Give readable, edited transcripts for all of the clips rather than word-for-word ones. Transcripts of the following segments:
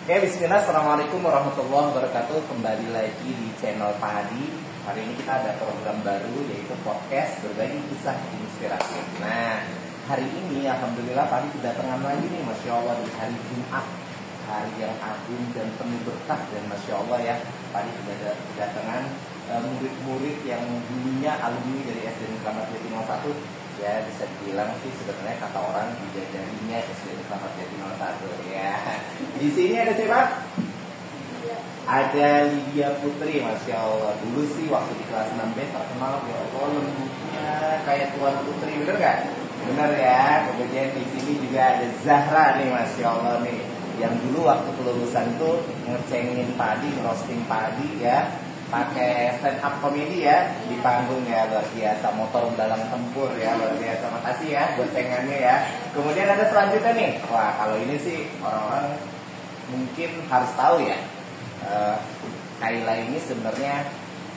Oke, bismillah, assalamualaikum warahmatullahi wabarakatuh. Kembali lagi di channel Pak Hadi. Hari ini kita ada program baru, yaitu podcast berbagi kisah inspirasi. Nah, hari ini alhamdulillah Pak Hadi kedatangan lagi nih, Masya Allah, di hari Jumat, hari yang agung dan penuh berkah. Dan Masya Allah ya, Pak Hadi kedatangan murid-murid yang dulunya alumni dari SD Kramat Jati 01. Ya, bisa dibilang sih sebenarnya kata orang bidadarinya SD Kramat Jati 01 ya. Di sini ada siapa? Ada Lydia Putri, Masya Allah. Dulu sih waktu di kelas 6B terkenal, ya Allah, lembutnya kayak Tuan Putri, bener nggak? Bener ya. Kemudian di sini juga ada Zahra nih, Masya Allah nih, yang dulu waktu kelulusan tuh ngecengin padi, ngerosting padi ya, pakai stand up komedi ya di panggung ya, luar biasa. Motor dalam tempur ya, luar biasa. Makasih ya buat cengannya ya. Kemudian ada selanjutnya nih, wah kalau ini sih orang-orang mungkin harus tahu ya. Kaila ini sebenarnya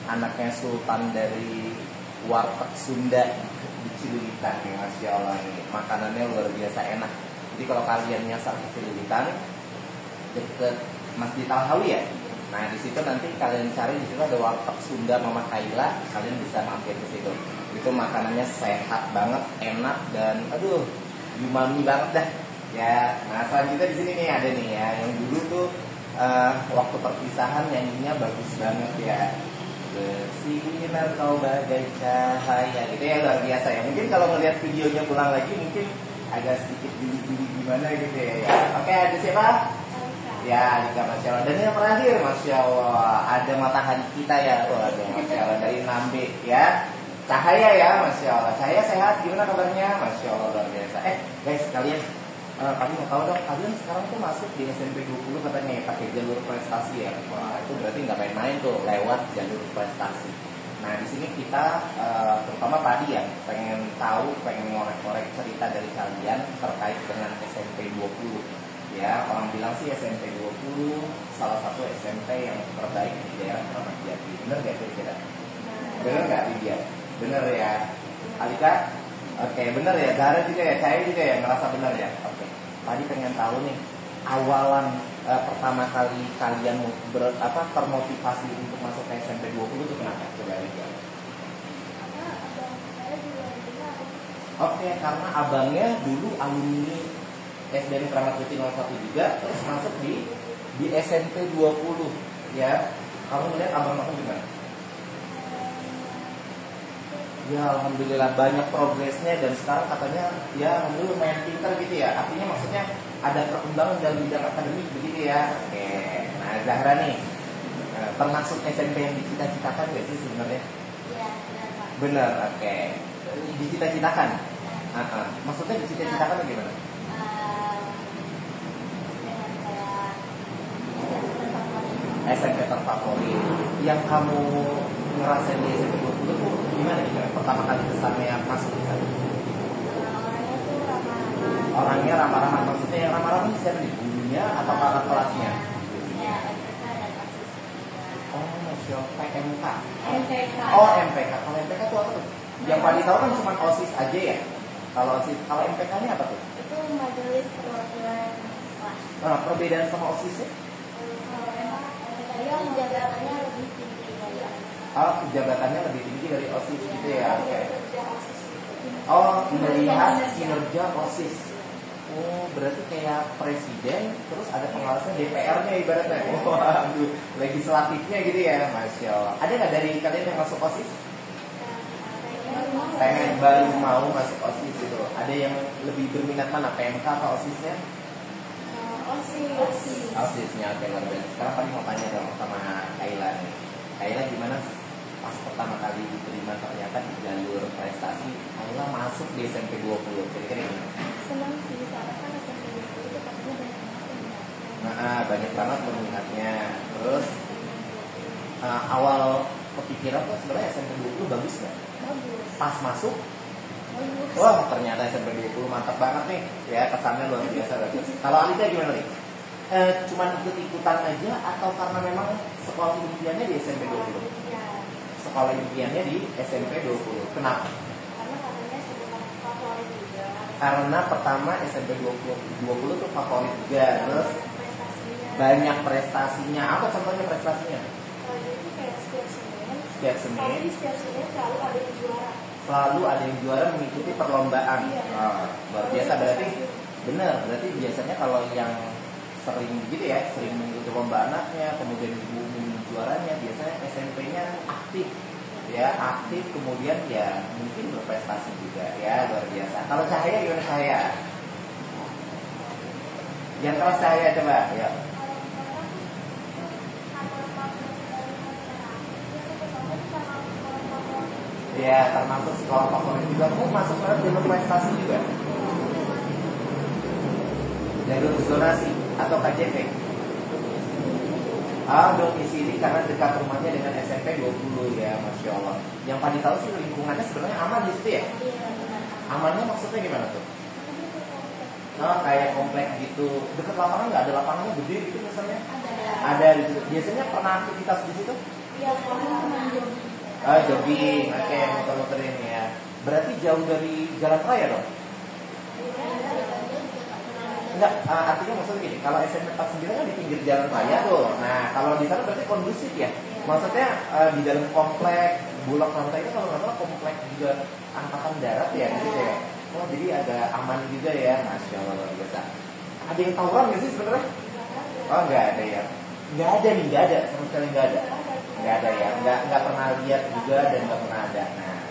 anaknya Sultan dari warteg Sunda di Cililitan nih, Masya Allah nih. Makanannya luar biasa enak. Jadi kalau kalian nyasar ke Cililitan deket Masjid Al-Hawi ya, nah di situ nanti kalian cari, di situ ada warteg Sunda Mama Kaila, kalian bisa mampir ke situ. Itu makanannya sehat banget, enak, dan aduh, umami banget dah. Ya, nah selanjutnya di sini nih ada nih ya, yang dulu tuh waktu perpisahan nyanyinya bagus banget ya. Bersinar kau bagai cahaya, gitu ya, luar biasa ya. Mungkin kalau ngeliat videonya pulang lagi mungkin agak sedikit geli-geli gimana gitu ya. Oke, ada siapa? Ya, juga Masya Allah. Dan yang terakhir, Masya Allah, ada matahari kita ya. Waduh, Masya Allah, dari Nambe ya. Cahaya ya, Masya Allah. Cahaya sehat, gimana kabarnya? Masya Allah, luar biasa. Guys, kalian kami mau tahu dong, kalian sekarang tuh masuk di SMP 20 katanya ya, pakai jalur prestasi ya. Wah, itu berarti nggak main-main tuh, lewat jalur prestasi. Nah, di sini kita terutama tadi ya, pengen tahu, pengen ngorek-ngorek cerita dari kalian terkait dengan SMP 20. Ya, orang bilang sih SMP 20 salah satu SMP yang terbaik di daerah Kramat Jati. Bener gak kira-kira? Bener gak Lydia? Bener ya. Alika? Oke, bener ya. Zahra juga ya. Saya juga ya ngerasa bener ya. Oke. Tadi pengen tahu nih, awalan pertama kali kalian termotivasi untuk masuk ke SMP 20 itu kenapa? Coba Alika. Oke, karena abangnya dulu alumni SDN Kramat Jati 01 juga, terus masuk di SMP 20 ya. Kamu melihat abang kamu gimana? Ya alhamdulillah banyak progresnya, dan sekarang katanya ya alhamdulillah lumayan pintar gitu ya. Artinya maksudnya ada perkembangan dalam bidang akademik begitu ya. Oke, nah Zahra nih termasuk SMP yang dicita-citakan gak sih sebenarnya? Iya, benar Pak. Benar, oke. Dicita-citakan? Maksudnya dicita-citakan gimana? SMP terfavorit yang kamu ngerasain di SMP 20 tuh gimana nih? Pertama kali kesannya masuk di sana? Orangnya ramah-ramah. Maksudnya yang ramah-ramah siapa nih? Gurunya atau kakak kelasnya? Ya, MPK dan OSIS. Oh, Masya Allah, PMK. MPK. Oh, MPK. Kalau MPK itu apa tuh? Yang paling tahu kan cuma OSIS aja ya. Kalau OSIS, kalau MPK-nya apa tuh? Itu majelis perwakilan kelas. Nah, perbedaan sama OSIS-nya? Yang jabatannya lebih tinggi dari OSIS. Oh, jabatannya lebih tinggi dari OSIS gitu ya. Oke. Oh, melihat kinerja OSIS. Oh, berarti kayak presiden, terus ada pengawasnya DPR-nya ibaratnya. Oh, aduh, legislatifnya gitu ya, Masya Allah. Ada nggak dari kalian yang masuk OSIS? Pengen baru mau masuk OSIS gitu. Ada yang lebih berminat mana, PMK atau OSIS-nya? OSIS-nya, oke, luar biasa. Sekarang paling mau tanya dong sama Kaila nih. Kaila gimana pas pertama kali diterima ternyata di jalur prestasi, Kaila masuk di SMP 20, kira-kira gimana? Senang sih, soalnya kan SMP 20 itu pastinya banyak banget. Banyak banget peminatnya. Terus awal kepikiran tuh sebenarnya SMP 20 bagus nggak? Bagus. Pas masuk? Bagus. Wah, ternyata SMP 20 mantap banget nih. Ya, kesannya luar biasa bagus. Kalau Alika gimana nih? Cuman ikut-ikutan aja atau karena memang sekolah impiannya di SMP 20? Ya. Sekolah impiannya di SMP 20. Kenapa? Karena katanya sekolah favorit juga. Karena pertama SMP 20 tuh favorit juga, terus banyak prestasinya. Apa contohnya prestasinya? Jadi kayak setiap Senin. Setiap Senin. Tapi setiap Senin selalu ada yang juara. Selalu ada yang juara mengikuti perlombaan. Iya. Luar biasa berarti. Benar, berarti biasanya kalau yang sering gitu ya, sering mengikuti lomba anaknya, kemudian diumumin juaranya, biasanya SMP-nya aktif. Ya, aktif kemudian ya mungkin berprestasi juga ya, luar biasa. Kalau Cahaya gimana Cahaya? Yang kelas Cahaya coba ya. Ya, termasuk sekolah favorit juga. Masuk ke jalur prestasi juga. Jalur zonasi atau KJP. Domisili karena dekat rumahnya dengan SMP 20 ya, Masya Allah. Yang Padi tahu sih lingkungannya sebenarnya aman di situ ya? Amannya maksudnya gimana tuh? Kayak komplek gitu. Dekat lapangan nggak ada lapangannya gede gitu misalnya? Ada di situ. Biasanya pernah aktivitas di situ? Iya, pernah jogging. Jogging, oke, muter-muterin ya. Berarti jauh dari jalan raya dong? Enggak, artinya maksudnya gini, kalau SMP 49 kan di pinggir jalan raya tuh. Nah, kalau di sana berarti kondusif ya. Maksudnya di dalam komplek Bulog Lantai itu kalau nggak salah komplek juga angkatan darat ya, gitu ya. Oh, jadi agak aman juga ya, Masya Allah, luar biasa. Ada yang tawuran nggak sih sebenarnya? Oh, nggak ada ya. Nggak ada nih, nggak ada, sama sekali nggak ada. Nggak ada ya, nggak pernah lihat juga dan nggak pernah ada. Nah,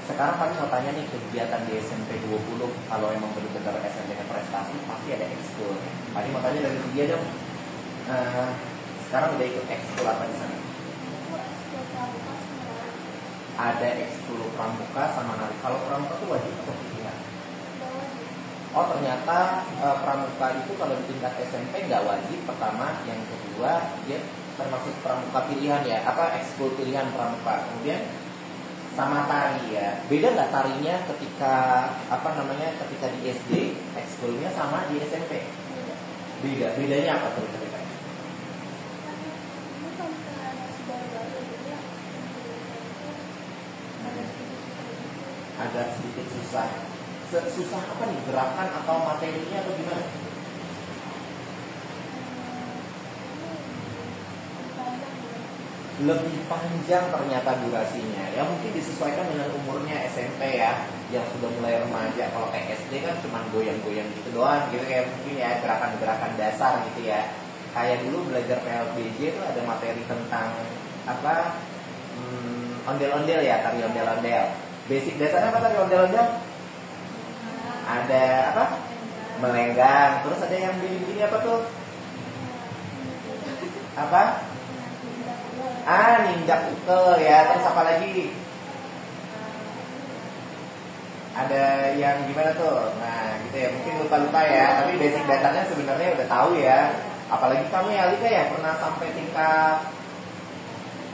sekarang kami mau tanya nih kegiatan di SMP 20, kalau emang benar-benar SMP-nya prestasi pasti ada ekskul. Tadi mau tanya dari dia dong. Sekarang udah ikut ekskul apa di sana? Ada ekskul pramuka sama nari. Kalau pramuka itu wajib atau pilihan? Oh, ternyata pramuka itu kalau di tingkat SMP nggak wajib. Pertama, yang kedua dia termasuk pramuka pilihan ya. Apa ekskul pilihan pramuka. Kemudian sama tari ya. Beda nggak tarinya ketika ketika di SD ekskulnya sama di SMP? Beda. Bedanya apa tuh ceritanya? Agak sedikit susah. Susah apa nih? Gerakan atau materinya atau gimana? Lebih panjang ternyata durasinya. Ya mungkin disesuaikan dengan umurnya SMP ya, yang sudah mulai remaja. Kalau kayak SD kan cuma goyang-goyang gitu doang gitu, kayak mungkin ya gerakan-gerakan dasar gitu ya. Kayak dulu belajar PLBJ itu ada materi tentang ondel-ondel ya, tari ondel-ondel. Basic dasarnya apa tari ondel-ondel? Ada apa? Melenggang. Terus ada yang begini apa tuh? Apa? Ninjak ukel ya. Terus apa lagi? Ada yang gimana tuh? Nah gitu ya, mungkin lupa-lupa ya. Tapi basic dasarnya sebenarnya udah tahu ya. Apalagi kamu ya Alika ya, pernah sampai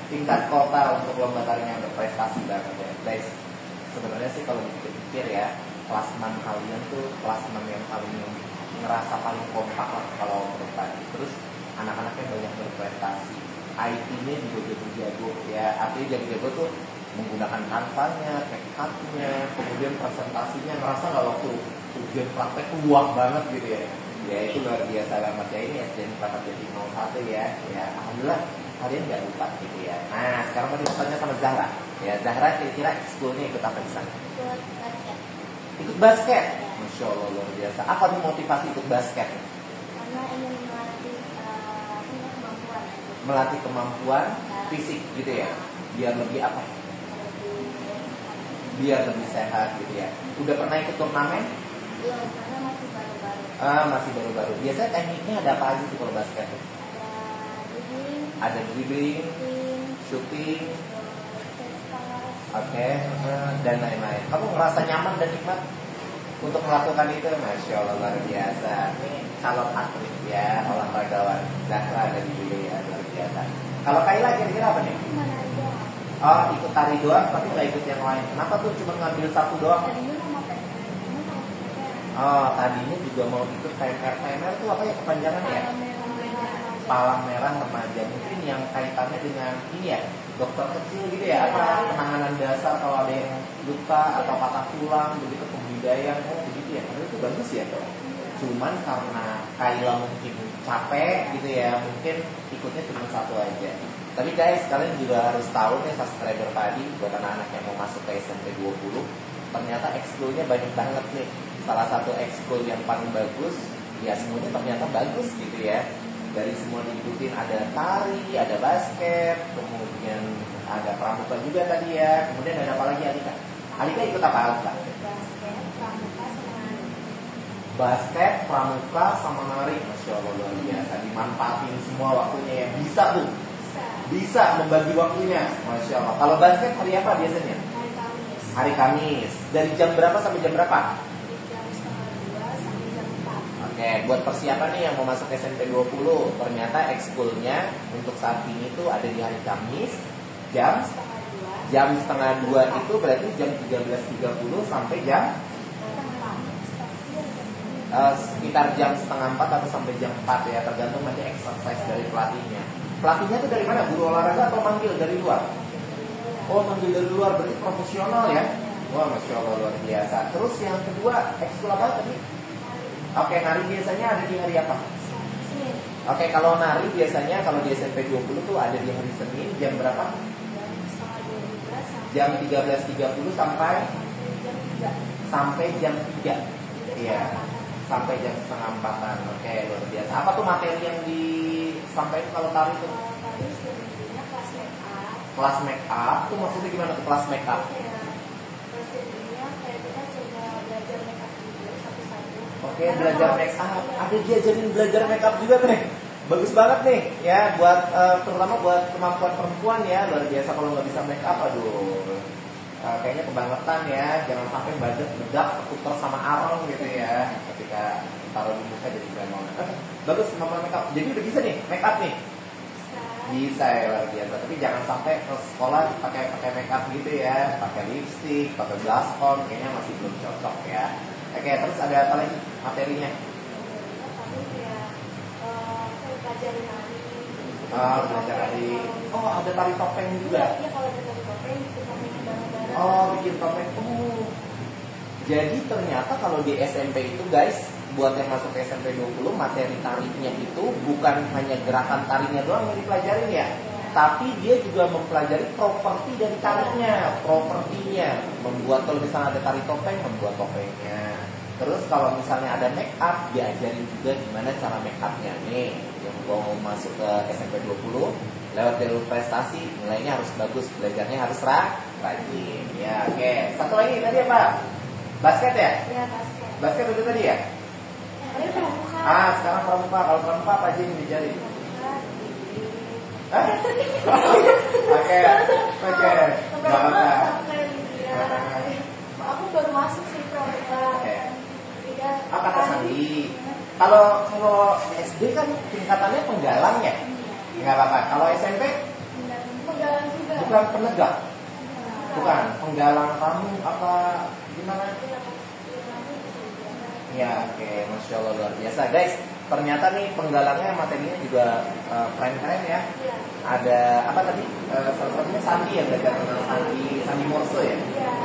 tingkat kota untuk lomba tari yang berprestasi banget ya guys. Sebenarnya sih kalau dipikir ya, kelas 6 kalian tuh kelas 6 yang paling ngerasa paling kompak lah kalau menurut tadi. Terus anak-anaknya banyak berprestasi. IT-nya juga jago ya. Artinya jago-jago tuh menggunakan kanvanya, tekadnya, kemudian presentasinya, ngerasa nggak waktu ujian praktek wah banget gitu ya. Ya itu luar biasa banget ya. Ini SDN Kelapa Jati 01 ya. Ya alhamdulillah kalian nggak lupa gitu ya. Nah sekarang tadi mau tanya sama Zahra. Ya Zahra kira-kira ekskulnya ikut apa di sana? Ikut basket. Ikut basket? Masya Allah luar biasa. Apa nih motivasi ikut basket? Karena ingin melatih kemampuan. Melatih kemampuan fisik gitu ya. Biar lebih apa? Biar lebih sehat gitu ya. Udah pernah ikut turnamen? Belum, karena masih baru-baru. Masih baru-baru. Biasanya tekniknya ada apa aja tuh kalau basket? Ada dribbling, shooting, oke, dan lain-lain. Kamu merasa nyaman dan nikmat untuk melakukan itu? Masya Allah luar biasa. Ini calon atlet ya, olahragawan. Zahra dari dulu ya, luar biasa. Kalau Kaila kira-kira apa nih? Oh, ikut tari doang, tapi nggak ikut yang lain. Kenapa tuh cuma ngambil satu doang? Oh, tadinya juga mau ikut PMR. PMR itu apa ya kepanjangan ya? Palang Merah Remaja. Mungkin yang kaitannya dengan ini ya, dokter kecil gitu ya, apa penanganan dasar kalau ada yang luka atau patah tulang, begitu pemberdayaan, begitu ya. Padahal itu bagus ya. Cuman karena Kaila mungkin capek gitu ya, mungkin ikutnya cuma satu aja. Tapi guys, kalian juga harus tahu nih subscriber tadi, buat anak-anak yang mau masuk ke SMP 20, ternyata ekskulnya banyak banget nih. Salah satu ekskul yang paling bagus, ya semuanya ternyata bagus gitu ya. Dari semua diikutin, ada tari, ada basket, kemudian ada pramuka juga tadi ya. Kemudian ada apa lagi Alika? Alika ikut apa Alika? Basket, pramuka, sama nari. Masya Allah luar biasa. Dimanfaatin semua waktunya ya. Bisa tuh. Bisa membagi waktunya. Masya Allah. Kalau basket hari apa biasanya? Hari Kamis. Hari Kamis. Dari jam berapa sampai jam berapa? Jam setengah 2 sampai jam 4. Oke, buat persiapan nih yang mau masuk SMP 20, ternyata ekskulnya untuk saat ini tuh ada di hari Kamis jam setengah 2 itu berarti jam 13.30 sampai jam sekitar jam setengah 4 atau sampai jam 4 ya, tergantung nanti exercise dari pelatihnya. Pelatihnya tuh dari mana? Guru olahraga atau manggil dari luar? Oh, manggil dari luar, berarti profesional ya. Wah, Masya Allah luar biasa. Terus yang kedua, ekskul apa tadi? Oke, nari biasanya ada di hari apa? Senin. Oke, kalau nari biasanya kalau di SMP 20 tuh ada di hari Senin jam berapa? Jam 13.30 sampai jam 3. Iya. Sampai jam setengah 4-an. Oke, luar biasa. Apa tuh materi yang disampaikan kalau tari itu? Tadi sebelumnya kelas make up. Kelas make up tuh maksudnya gimana tuh kelas make up? Kelas sebelumnya kayak kita coba belajar make up juga satu-satu. Oke, belajar make up. Ada diajarin belajar make up juga nih. Bagus banget nih ya buat terutama buat kemampuan perempuan ya, luar biasa. Kalau nggak bisa make up, aduh. Kayaknya kebangetan ya, jangan sampai bedak ketukar sama arang gitu ya ketika taruh di muka jadi bremon. Bagus kemampuan make up. Jadi udah bisa nih make up nih. Bisa ya, luar biasa. Tapi jangan sampai ke sekolah pakai make up gitu ya, pakai lipstick, pakai blush on, kayaknya masih belum cocok ya. Oke, terus ada apa lagi materinya? Belajar nari. Belajar nari. Oh, ada tari topeng juga. Iya, kalau ada tari topeng kita bikin bareng-bareng. Oh, bikin topeng. Jadi ternyata kalau di SMP itu guys, buat yang masuk ke SMP 20, materi tarinya itu bukan hanya gerakan tarinya doang yang dipelajarin ya, tapi dia juga mempelajari properti dari tarinya, propertinya. Membuat, kalau misalnya ada tari topeng, membuat topengnya. Terus kalau misalnya ada make up, diajarin juga gimana cara make upnya nih. Yang mau masuk ke SMP 20, lewat jalur prestasi, nilainya harus bagus, belajarnya harus rajin. Ya, oke. Satu lagi tadi apa? Basket ya? Iya, basket. Basket itu tadi ya? Ini pramuka. Sekarang pramuka. Kalau pramuka apa aja yang dijari? Oke. Gak apa-apa. Aku baru masuk sih pramuka. Apa kata Sandi? Kalau SD kan tingkatannya penggalang ya? Nggak apa-apa. Kalau SMP? Penggalang juga. Bukan penegak? Bukan. Penggalang kamu apa gimana? Ya, oke. Masya Allah luar biasa guys. Ternyata nih penggalangnya materinya juga keren-keren ya. Ada apa tadi? Salah satunya Sandi ya, belajar tentang Sandi Morse ya.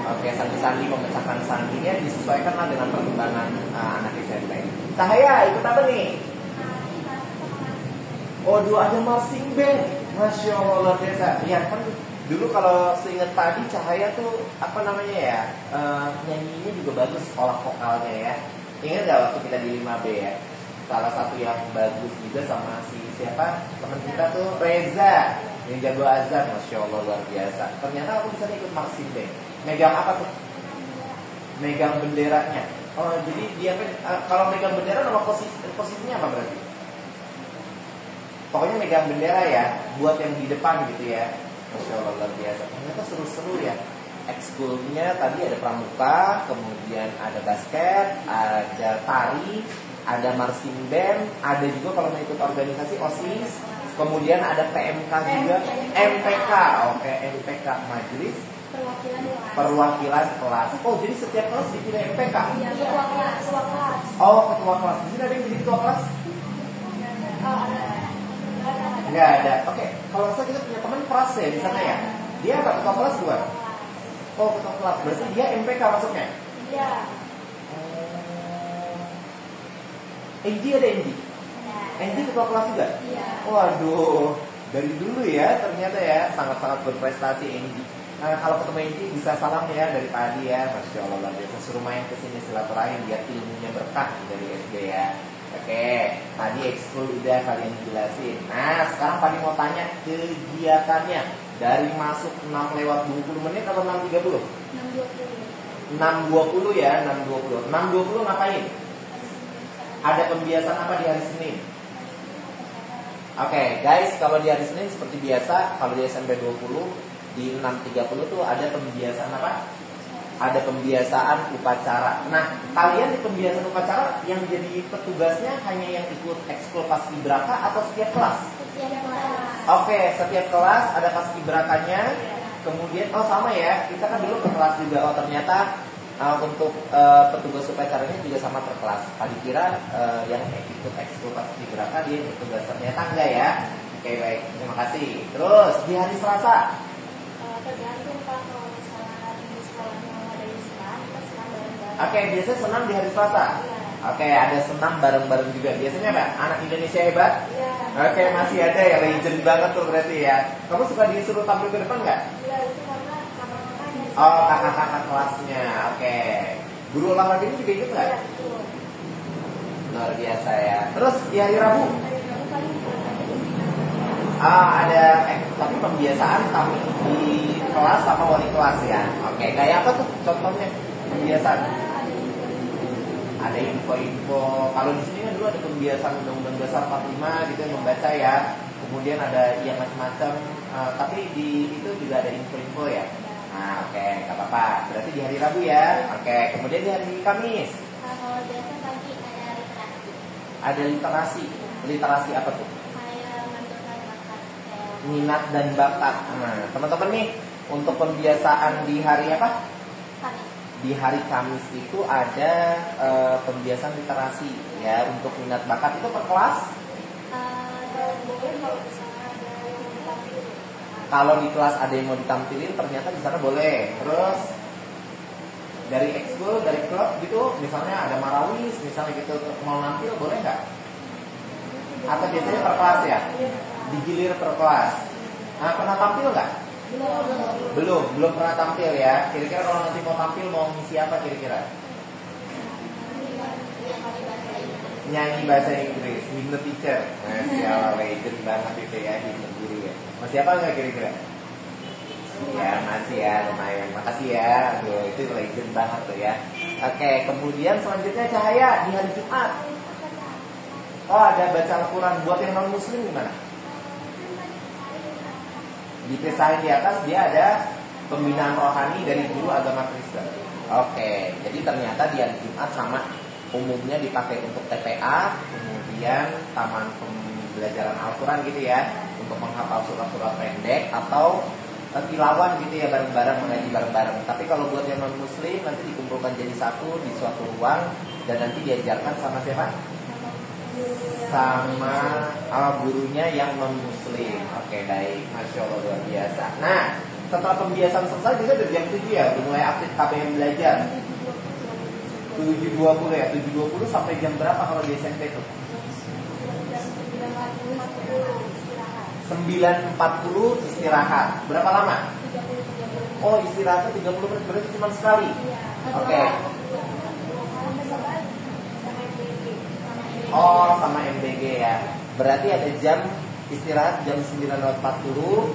Oke, Sandi memecahkan sandinya disesuaikan lah dengan perkembangan anak SMP. Cahaya ikut apa nih? Oh, dua ada marching band. Masya Allah luar biasa. Ya kan dulu kalau seingat tadi Cahaya tuh apa namanya ya, nyanyinya juga bagus, sekolah vokalnya ya. Ingat gak waktu kita di 5B ya? Salah satu yang bagus juga sama siapa teman kita tuh Reza yang jago azan. Masya Allah luar biasa. Ternyata aku bisa ikut marching band. Megang apa tuh? Megang benderanya. Oh, jadi dia kan kalau megang bendera nama posisinya apa berarti? Pokoknya megang bendera ya, buat yang di depan gitu ya. Masya Allah luar biasa. Ternyata seru-seru ya. Ekskulnya tadi ada pramuka, kemudian ada basket, ada tari, ada marching band, ada juga kalau mau ikut organisasi OSIS, kemudian ada PMK juga, MPK, oke MPK Majelis Perwakilan Kelas. Oh, jadi setiap kelas dipilih MPK? Iya, ketua kelas. Oh, ketua kelas. Di sini ada yang jadi ketua kelas? Nggak ada. Oke, kalau saya kita punya teman Pras ya di sana ya. Dia apa ketua kelas bukan? Oh, ketua kelas. Berarti dia MPK masuknya? Iya. NG ada NG? Angie ketua kelas juga? Iya. Waduh, dari dulu ya ternyata ya sangat-sangat berprestasi Angie. Nah, kalau ketemu Angie bisa salam ya dari Pak Adi ya, Masya Allah luar biasa. Suruh main kesini silaturahim biar ilmunya berkah dari SD ya. Oke, tadi ekskul udah kalian jelasin. Nah, sekarang Pak Adi mau tanya kegiatannya dari masuk 6 lewat 20 menit atau 6.30? 6.20. 6.20 ya, 6.20. 6.20 ngapain? Ada pembiasaan apa di hari Senin? Oke, guys, kalau di hari Senin seperti biasa, kalau di SMP 20 di 6.30 tuh ada pembiasaan apa? Ada pembiasaan upacara. Nah, kalian di pembiasaan upacara yang jadi petugasnya hanya yang ikut ekskul paskibraka atau setiap kelas? Setiap kelas. Oke, setiap kelas ada paskibrakanya. Kemudian, oh sama ya, kita kan dulu ke kelas juga. Oh ternyata untuk petugas upacaranya juga sama per kelas. Tadi kira yang ikut ekskul paskibraka dia petugas, ternyata enggak ya. Oke baik, terima kasih. Terus di hari Selasa. Tergantung Pak, kalau misalnya di sekolahnya ada Islam, kita senam bareng-bareng. Oke, biasanya senam di hari Selasa. Oke, ada senam bareng-bareng juga. Biasanya apa? Anak Indonesia hebat? Iya. Oke, masih ada ya, legend banget tuh berarti ya. Kamu suka disuruh tampil ke depan nggak? Iya, itu karena kakak-kakaknya. Oh, kakak-kakak kelasnya. Oke. Guru olahraganya juga ikut nggak? Iya, betul. Luar biasa ya. Terus di hari Rabu? Hari Rabu paling Tapi pembiasaan kami di kelas sama wali kelas ya. Oke, kayak apa tuh contohnya pembiasaan? Ada info-info. Kalau di sini kan dulu ada pembiasaan Undang-Undang Dasar 45 gitu yang membaca ya. Kemudian ada yang macam-macam. Tapi di itu juga ada info-info ya. Nah, oke, nggak apa-apa. Berarti di hari Rabu ya. Oke, kemudian di hari Kamis kalau biasa pagi ada literasi. ada literasi. Literasi apa tuh? Kayak menentukan bakat. Minat dan bakat. Nah, teman-teman nih untuk pembiasaan di hari apa? Kamis. Di hari Kamis itu ada pembiasaan literasi ya untuk minat bakat itu per kelas. Boleh kalau misalnya ada yang mau ditampilin. Kalau di kelas ada yang mau ditampilin ternyata di sana boleh. Terus dari ekskul, dari klub gitu, misalnya ada marawis, misalnya gitu mau nampil boleh nggak? Atau biasanya per kelas ya? Digilir per kelas. Nah, pernah tampil nggak? Belum pernah tampil ya. Kira-kira kalau nanti mau tampil mau ngisi apa kira-kira? Nyanyi bahasa Inggris, himne teacher. Masih ala legend banget itu ya, himne guru ya. Masih apa nggak kira-kira? Ya masih ya, lumayan. Makasih ya. Aduh, itu legend banget tuh ya. Oke, kemudian selanjutnya Cahaya di hari Jumat. Oh, ada baca Al-Quran. Buat yang non muslim gimana? Dipisahin di atas dia ada pembinaan rohani dari guru agama Kristen. Oke, jadi ternyata di hari Jumat sama umumnya dipakai untuk TPA, kemudian taman pembelajaran Al-Quran gitu ya, untuk menghafal surat-surat pendek atau tilawah gitu ya, bareng-bareng mengaji bareng-bareng. Tapi kalau buat yang non muslim nanti dikumpulkan jadi satu di suatu ruang dan nanti diajarkan sama siapa? Sama gurunya yang non muslim. Oke baik, Masya Allah luar biasa. Nah setelah pembiasaan selesai bisa dari jam 7 ya, udah mulai aktif KBM belajar. 7.20 ya, 7.20 sampai jam berapa kalau di SMP tuh? 9.40 istirahat. Berapa lama? Oh istirahatnya 30 menit, berarti cuma sekali. Oke. Oh sama MBG ya. Berarti ada jam istirahat jam 9.40,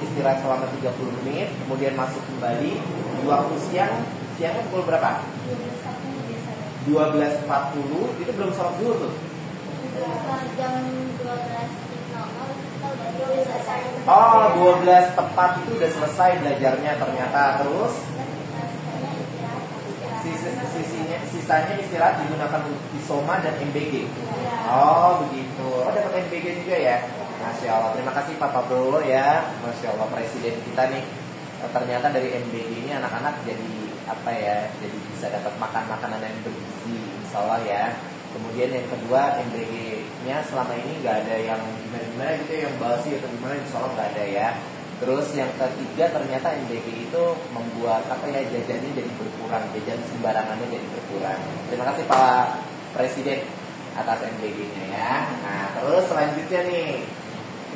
istirahat selama 30 menit, kemudian masuk kembali di waktu siang. Siangnya pukul berapa? 12.40, itu belum sholat zuhur tuh. Jam 12.00 kita udah selesai. Oh 12 tepat itu udah selesai belajarnya ternyata. Terus sisanya istirahat digunakan isoma dan MBG. Oh begitu. Oh dapat MBG juga ya. Masya Allah. Terima kasih Pak Prabowo ya. Masya Allah presiden kita nih. Ternyata dari MBG ini anak-anak jadi apa ya? Jadi bisa dapat makan makanan yang bergizi, insya Allah ya. Kemudian yang kedua MBG-nya selama ini nggak ada yang gimana gitu, yang basi atau gimana, insya Allah nggak ada ya. Terus yang ketiga ternyata MBG itu membuat apa ya, jajannya jadi berkurang, jajan sembarangannya jadi berkurang. Terima kasih Pak Presiden. atas MBG-nya ya. Nah, terus selanjutnya nih,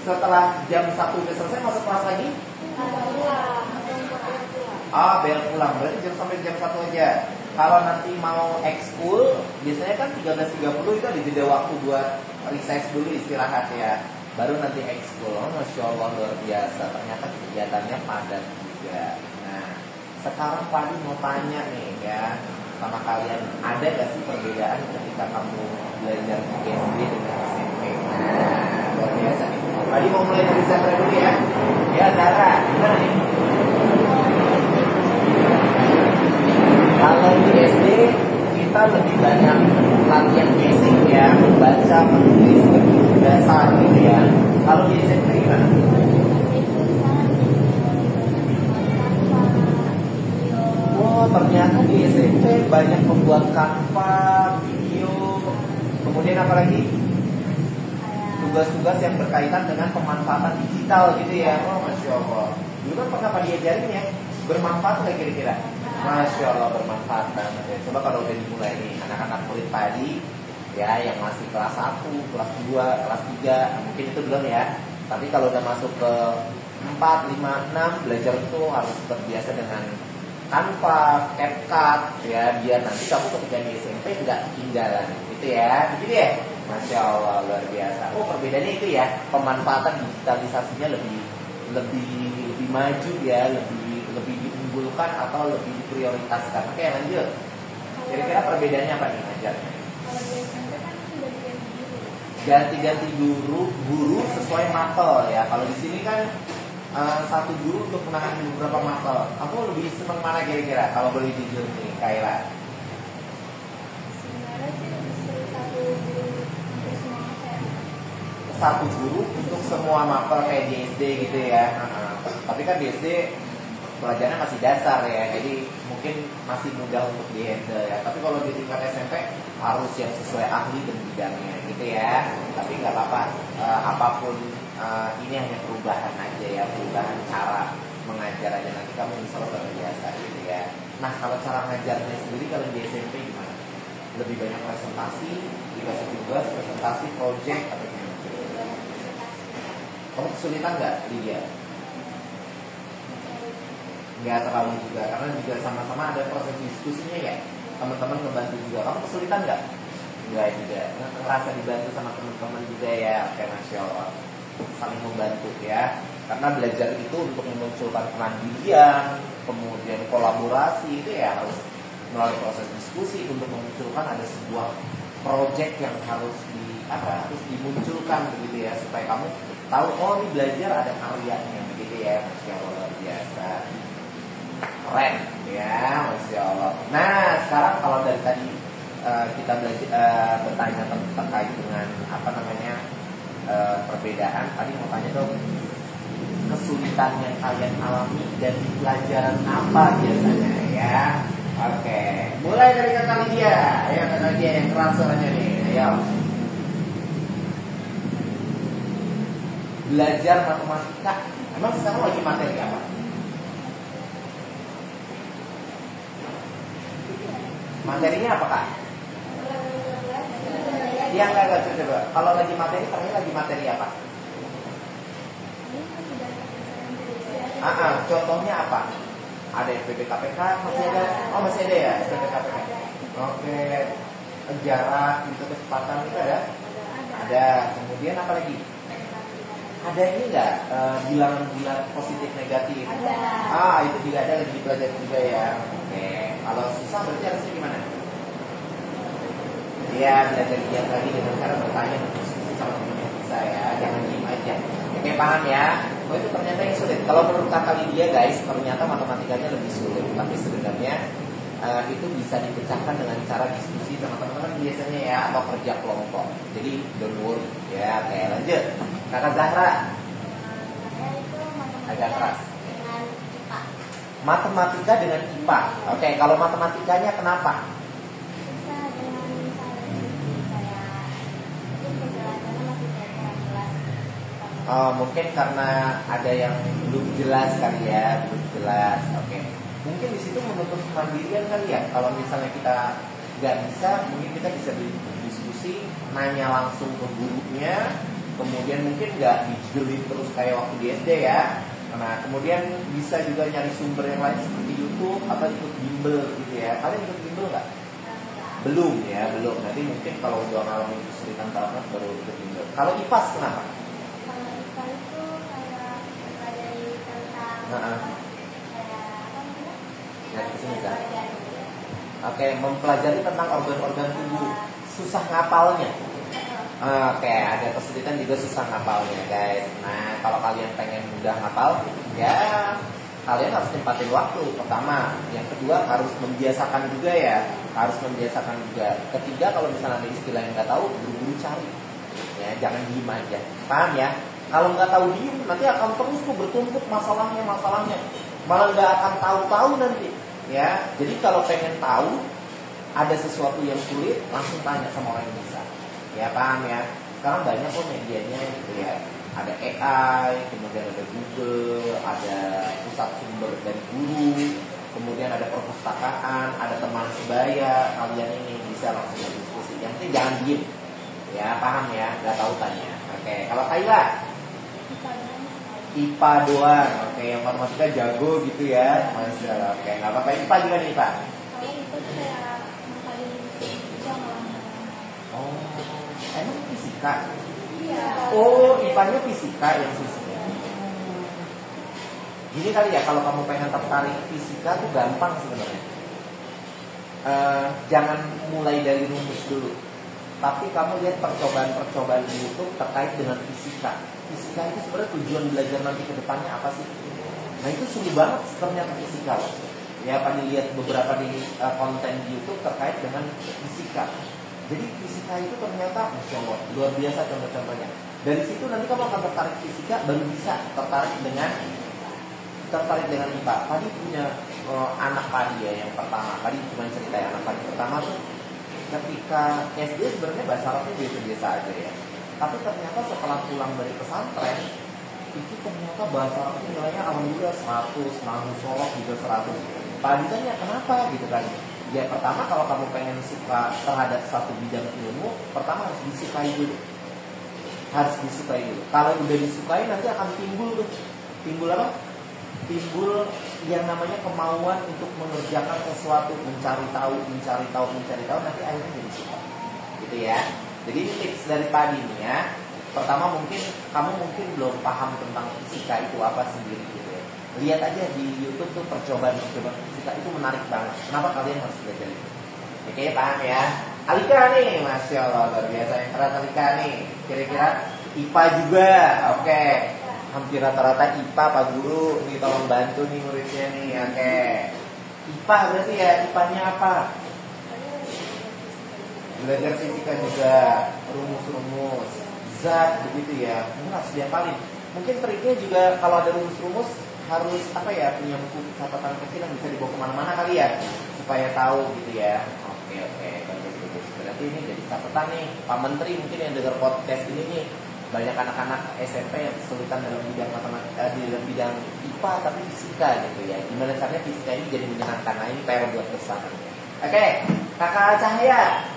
setelah jam 1 udah selesai masuk kelas lagi? Bel pulang, berarti sampai jam 1 aja. Kalau nanti mau ekskul, biasanya kan 13.30 itu ada jeda waktu buat recess dulu, istirahat ya. Baru nanti ekskul. Masya Allah luar biasa, ternyata kegiatannya padat juga. Nah, sekarang Pak Adi mau tanya nih ya, sama kalian, ada gak sih perbedaan ketika kamu belajar di SD dengan SMP? Nah, luar biasa nih. Pak Adi mau mulai dari Zahra dulu ya. Ya Zahra, gimana nih? Kalau di SD kita lebih banyak latihan basic ya, membaca, menulis, berhitung dasar gitu ya. Kalau di SMP gimana? Oh, ternyata di SMP banyak membuat kanva, video, kemudian apa lagi? Tugas-tugas yang berkaitan dengan pemanfaatan digital gitu ya. Oh, Masya Allah. Dulu kan pernah Pak diajarin ya, bermanfaat nggak kira-kira? Masya Allah, bermanfaat banget ya. Coba kalau udah dimulai nih, anak-anak murid tadi ya, yang masih kelas 1, kelas 2, kelas 3, mungkin itu belum ya. Tapi kalau udah masuk ke 4, 5, 6, belajar itu harus terbiasa dengan Canva, CapCut ya, biar nanti kamu ketika di SMP tidak ketinggalan gitu ya. Begitu ya? Masya Allah, luar biasa. Oh, perbedaannya itu ya, pemanfaatan digitalisasinya lebih maju ya, lebih diunggulkan atau lebih diprioritaskan. Oke, lanjut. Kira-kira perbedaannya apa nih ngajarnya? Kalau di SMP kan udah diganti guru. Ganti-ganti guru sesuai mapel ya. Kalau di sini kan satu guru untuk menangani beberapa mapel. Aku lebih senang mana kira-kira? Kalau boleh jujur nih, Kaila. Sebenarnya sih lebih seru satu guru untuk semua materi. Satu guru untuk semua mapel kayak di SD gitu ya. Tapi kan di SD pelajarannya masih dasar ya, jadi mungkin masih mudah untuk di-handle ya. Tapi kalau di tingkat SMP harus yang sesuai ahli dan bidangnya gitu ya. Tapi nggak apa-apa, apapun ini hanya perubahan aja ya, perubahan cara mengajar aja, nanti kamu bisa terbiasa gitu ya. Nah, kalau cara ngajarnya sendiri kalau di SMP gimana? Lebih banyak presentasi, dikasih tugas, presentasi, project atau gimana? Kamu kesulitan nggak, Lydia? Nggak terlalu juga, karena juga sama-sama ada proses diskusinya ya. Teman-teman ngebantu juga. Kamu kesulitan nggak? Nggak juga. Ngerasa dibantu sama teman-teman juga ya. Oke, Masya Allah. Saling membantu ya. Karena belajar itu untuk memunculkan kemandirian, kemudian kolaborasi itu ya harus melalui proses diskusi untuk memunculkan ada sebuah project yang harus dimunculkan begitu ya, supaya kamu tahu oh ini belajar ada karyanya begitu ya. Masya Allah, luar biasa. Keren ya, Masya Allah. Nah, sekarang kalau dari tadi kita belajar bertanya terkait dengan perbedaan. Tadi mau tanya dong, kesulitan yang kalian alami dan pelajaran apa biasanya ya? Oke, mulai dari kakak Lydia. Ayo kakak Lydia yang keras suaranya nih. Ayo. Belajar matematika. Emang sekarang lagi materi apa? Materinya apa Kak? Iya enggak coba. Kalau lagi materi, lagi materi apa? Contohnya apa? Ada SPP KPK, masih ada? Oh masih ada ya SPP KPK. Oke, jarak, itu kecepatan itu ada? Ada. Kemudian apa lagi? Ada ini enggak? Bilangan-bilangan positif negatif? Ada. Itu juga ada, lagi dipelajari juga ya. Oke. Kalau susah berarti harusnya gimana? Ya, belajar giat lagi dengan cara bertanya dan diskusi sama teman yang bisa ya, jangan diem aja. Oke, paham ya? Oh itu ternyata yang sulit. Kalau menurut kakak Lydia guys, ternyata matematikanya lebih sulit. Tapi sebenarnya itu bisa dipecahkan dengan cara diskusi sama teman-teman biasanya ya, atau kerja kelompok. Jadi don't worry ya. Oke, lanjut. Kakak Zahra. Agak keras. Matematika dengan IPA. Oke, kalau matematikanya kenapa? Mungkin karena ada yang belum jelas kali ya, belum jelas. Oke, mungkin di situ menuntut kemandirian kali ya. Kalau misalnya kita nggak bisa, mungkin kita bisa berdiskusi diskusi, nanya langsung ke gurunya, kemudian mungkin nggak dijelin terus kayak waktu di SD ya. Nah, kemudian bisa juga nyari sumber yang lain seperti YouTube atau ikut bimbel gitu ya. Kalian ikut bimbel nggak? Belum ya, belum. Nanti mungkin kalau udah ngalamin kesulitan banget baru ikut bimbel. Kalau IPAS kenapa? Kalau IPA itu kayak mempelajari tentang kayak apa namanya? Dari kesini kan? Oke, mempelajari tentang organ-organ tubuh. Susah ngapalnya. Oke, ada kesulitan juga susah ngapalnya guys. Nah, kalau kalian pengen mudah ngapal, ya kalian harus tempatin waktu. Pertama, yang kedua harus membiasakan juga ya. Harus membiasakan juga. Ketiga, kalau misalnya ada istilah yang nggak tahu, buru-buru cari. Ya, jangan diem aja. Paham ya? Kalau nggak tahu diem, nanti akan terus tuh bertumpuk masalahnya. Malah nggak akan tahu-tahu nanti. Ya, jadi kalau pengen tahu ada sesuatu yang sulit, langsung tanya sama orang yang bisa. Ya paham ya. Sekarang banyak kok medianya gitu ya. Ada AI, kemudian ada Google, ada pusat sumber dari guru, kemudian ada perpustakaan, ada teman sebaya. Kalian ini bisa langsung berdiskusi. Yang penting jangan diem. Ya paham ya. Gak tahu tanya. Oke. Kalau Kayla? IPA doang. Oke. Yang matematika jago gitu ya. Masya Allah. Oke. Gak apa-apa. IPA juga nih IPA. Kalau itu kayak Emang fisika? iya. Oh, IPA-nya fisika yang susah. Gini kali ya, kalau kamu pengen tertarik fisika tuh gampang sebenarnya. Jangan mulai dari rumus dulu, tapi kamu lihat percobaan-percobaan di YouTube terkait dengan fisika. Fisika itu sebenarnya tujuan belajar nanti ke depannya apa sih? Nah itu sulit banget ternyata fisika. Ya, pada lihat beberapa di konten di YouTube terkait dengan fisika. Jadi fisika itu ternyata Masya Allah, luar biasa contoh-contohnya. Dari situ nanti kamu akan tertarik fisika, baru bisa tertarik dengan IPA. Tadi punya anak Padi ya yang pertama. Tadi cuma cerita ya, anak Padi pertama tuh ketika SD sebenarnya bahasa Arabnya biasa-biasa aja ya. Tapi ternyata setelah pulang dari pesantren itu ternyata bahasa Arabnya nilainya alhamdulillah 100, Nahu Solok juga 100. Padi tanya kenapa gitu kan? Ya pertama kalau kamu pengen suka terhadap satu bidang ilmu, pertama harus disukai dulu. Kalau udah disukai nanti akan timbul tuh. Timbul apa? Timbul yang namanya kemauan untuk mengerjakan sesuatu, mencari tahu, nanti akhirnya jadi suka. Gitu ya. Jadi tips dari Padi nih ya. Pertama mungkin kamu belum paham tentang fisika itu apa sendiri gitu ya. Lihat aja di YouTube tuh percobaan fisika itu menarik banget. Kenapa kalian harus belajar itu? Oke, paham ya? Alika nih, Masya Allah, luar biasa yang keras Alika nih. Kira-kira IPA juga, oke. Hampir rata-rata IPA Pak Guru. Nih tolong bantu nih muridnya nih, oke. IPA berarti ya, IPA-nya apa? Belajar fisika juga, rumus-rumus, zat begitu ya. Mungkin harus dihafalin. Mungkin triknya juga kalau ada rumus-rumus harus apa ya, punya buku catatan kecil yang bisa dibawa kemana-mana kali ya, supaya tahu gitu ya. Oke, bagus. Berarti ini jadi catatan nih Pak Menteri mungkin yang dengar podcast ini nih, banyak anak-anak SMP yang kesulitan dalam bidang matematika, dalam bidang IPA tapi fisika gitu ya. Gimana caranya fisika ini jadi menyenangkan? Nah ini PR buat bersama. Oke, Kakak Cahaya.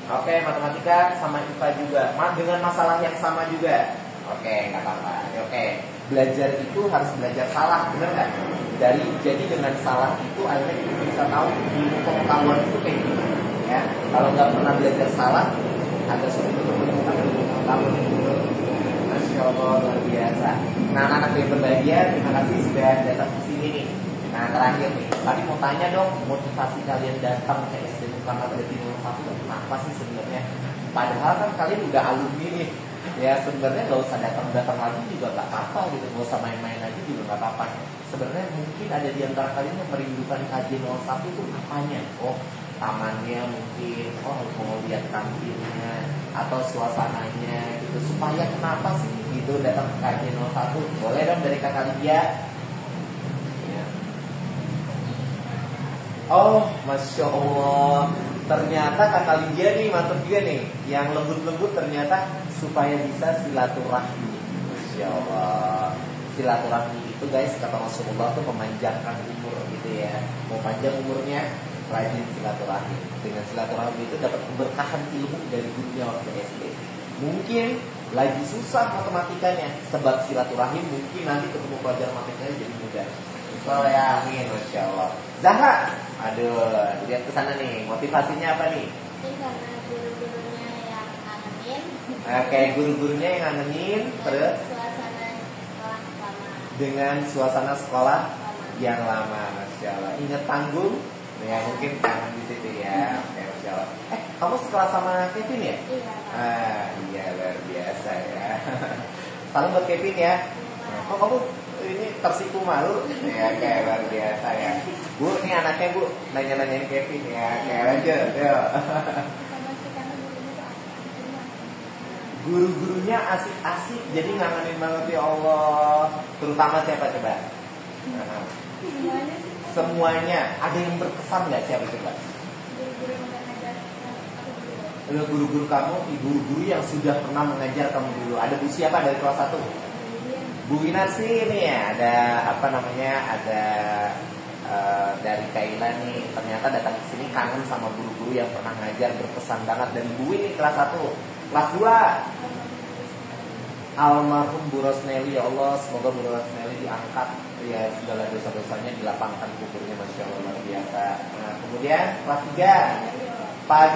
Oke, matematika sama IPA juga, dengan masalah yang sama juga. Oke, nggak apa-apa. Oke, belajar itu harus belajar salah, benar nggak? Jadi dengan salah itu akhirnya kita bisa tahu ilmu pengetahuan itu kayak gimana. Ya, kalau nggak pernah belajar salah, agak sulit untuk menemukan ilmu pengetahuan itu. Masya Allah, luar biasa. Nah, anak-anak yang berbahagia, terima kasih sudah datang ke sini nih. Nah, terakhir nih, tadi mau tanya dong, motivasi kalian datang ke SD Muhammad Hidayat 01 itu apa sih sebenarnya? Padahal kan kalian udah alumni nih. Ya sebenarnya nggak usah datang lagi juga nggak apa-apa gitu, nggak usah main-main lagi juga nggak apa-apa. Sebenarnya mungkin ada di antara kalian yang merindukan KJ 01 itu apanya? Oh tamannya mungkin, oh mau lihat kantinnya atau suasananya gitu. Supaya kenapa sih gitu datang ke KJ 01? Boleh dong dari Kakak Lydia. Ya. Oh Masya Allah, ternyata Kakak Lydia nih mantap juga nih. Yang lembut-lembut ternyata supaya bisa silaturahmi. Masya Allah. Silaturahmi itu guys kata Rasulullah tuh memanjangkan umur gitu ya. Mau panjang umurnya rajin silaturahim. Dengan silaturahim itu dapat keberkahan ilmu dari gurunya waktu SD. Mungkin lagi susah matematikanya, sebab silaturahim mungkin nanti ketemu pelajaran matematikanya jadi mudah. Insyaallah ya, amin, masya Allah. Zahra, aduh, lihat ke sana nih, motivasinya apa nih? Mungkin karena guru-gurunya yang ngangenin. Oke, guru-gurunya yang ngangenin, terus Suasana sekolah lama. dengan suasana sekolah yang lama, masya Allah. Ingat tanggung, ya mungkin kangen di situ ya. Oke, masya Allah. Kamu sekelas sama Kevin ya? Iya. Iya luar biasa ya. Salam buat Kevin ya. Kok kamu ini tersipu malu? Ya kayak luar biasa ya. Bu, ini anaknya Bu, nanya-nanyain Kevin ya. Kayak aja, yuk. Sama sih karena gurunya tuh asik. Guru-gurunya asik-asik, jadi ngangenin banget ya Allah. Terutama siapa coba? Semuanya sih. Semuanya. Ada yang berkesan nggak siapa coba? Guru-guru yang mengajar aku dulu. Guru-guru kamu, guru-guru yang sudah pernah mengajar kamu dulu. Ada Bu siapa dari kelas 1? Bu Winarsi ini ya, ada apa namanya, ada dari Kaila nih, ternyata datang ke sini kangen sama guru-guru yang pernah ngajar, berpesan banget. Dari Bu ini kelas 1, kelas 2 almarhum Bu Rosneli, ya Allah, semoga Bu Rosneli diangkat ya, segala dosa-dosanya dilapangkan kuburnya, masya Allah luar biasa. Nah, kemudian kelas 3 Pak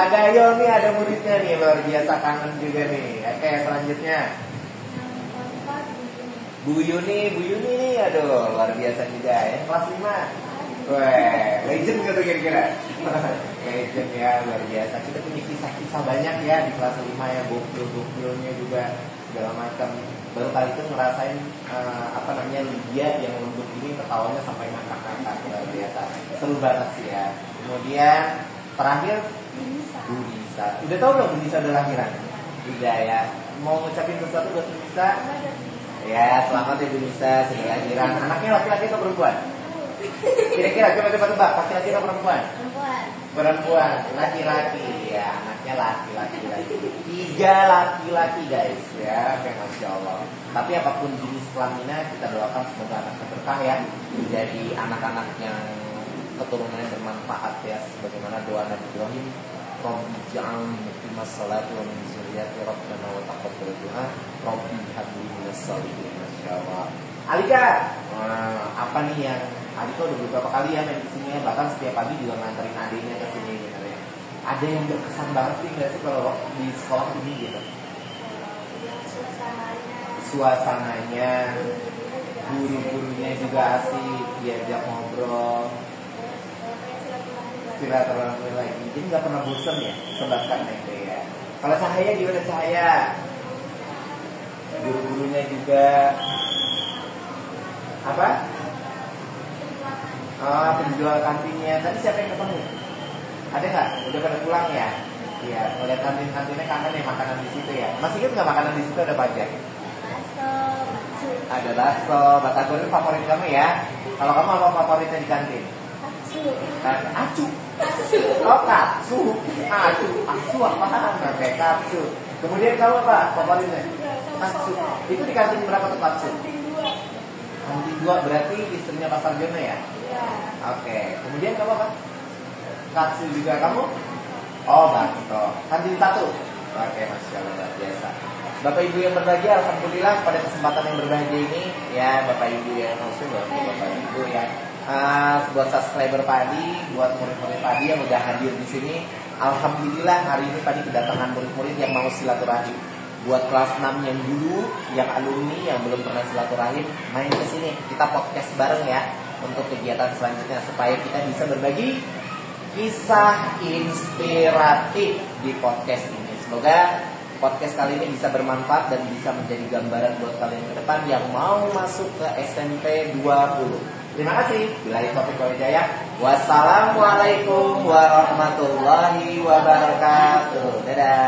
Gayo nih ada muridnya nih, luar biasa, kangen juga nih. Oke, selanjutnya Bu Yuni nih, aduh luar biasa juga ya. Kelas 5, wah legend gitu kira-kira. Legend ya, luar biasa. Kita punya kisah-kisah banyak ya di kelas 5 ya, gokil-gokilnya juga segala macam. Baru kali itu ngerasain apa namanya, Lydia yang lembut ini ketawanya sampai ngakak-ngakak, luar biasa. Seru banget sih ya. Kemudian terakhir Bu Nisa. Udah tau belum Bu Nisa udah lahiran? Udah ya. Mau ngucapin sesuatu buat Bu Nisa? Ya, selamat ya Bu Nisa, sudah lahiran. Anaknya laki-laki atau perempuan? Kira-kira coba tebak, laki-laki atau perempuan? Perempuan, laki-laki ya, anaknya laki-laki. 3 laki-laki guys ya, kayak masya Allah. Tapi apapun jenis kelaminnya, kita doakan semoga anaknya berkah ya, menjadi anak-anak yang keturunannya bermanfaat ya, sebagaimana doa Nabi Ibrahim, Rabbi ja'alni muqimas sholati wa min dzurriyyati rabbana wa taqabbal du'a Rabbi habli minas sholihin, masyaallah. Alika, apa nih yang Alika udah beberapa kali ya main kesini ya, bahkan setiap pagi juga nganterin adiknya ke sini gitu ya. Ada yang berkesan banget sih nggak sih kalau di sekolah ini gitu? Suasananya, guru-gurunya juga asik, diajak ngobrol, silaturahmi lagi. Jadi nggak pernah bosan ya, sebabkan itu ya. Kalau Cahaya gimana Cahaya? Guru-gurunya juga apa? Penjual kantinnya. Tadi siapa yang ketemu? Ada nggak? Udah pada pulang ya? Iya. Ngeliat kantinnya kangen ya, makanan di situ ya. Masih ingat nggak makanan di situ ada apa aja? Ada bakso. Batagor itu favorit kamu ya? Kalau kamu apa favoritnya di kantin? Acu. Oh katsu. Acu apaan? Oke, katsu. Kemudian kamu apa favoritnya? Katsu. Itu di kantin berapa tuh katsu? Kantin 2 berarti istrinya Pak Sarjono ya? Iya. Oke. Kemudian kamu apa? Katsu juga kamu? Oh bakso. Kantin 1. Oke, masya Allah luar biasa. Bapak Ibu yang berbahagia, alhamdulillah pada kesempatan yang berbahagia ini ya, Bapak Ibu yang maksudnya Bapak Ibu ya. Buat subscriber Padi, buat murid-murid Padi yang udah hadir di sini, alhamdulillah hari ini Padi kedatangan murid-murid yang mau silaturahim. Buat kelas 6 yang dulu, yang alumni yang belum pernah silaturahim, main ke sini. Kita podcast bareng ya untuk kegiatan selanjutnya supaya kita bisa berbagi kisah inspiratif di podcast ini. Semoga podcast kali ini bisa bermanfaat dan bisa menjadi gambaran buat kalian ke depan yang mau masuk ke SMP 20. Terima kasih. Billahi taufiq wal hidayah. Wassalamualaikum warahmatullahi wabarakatuh. Dadah.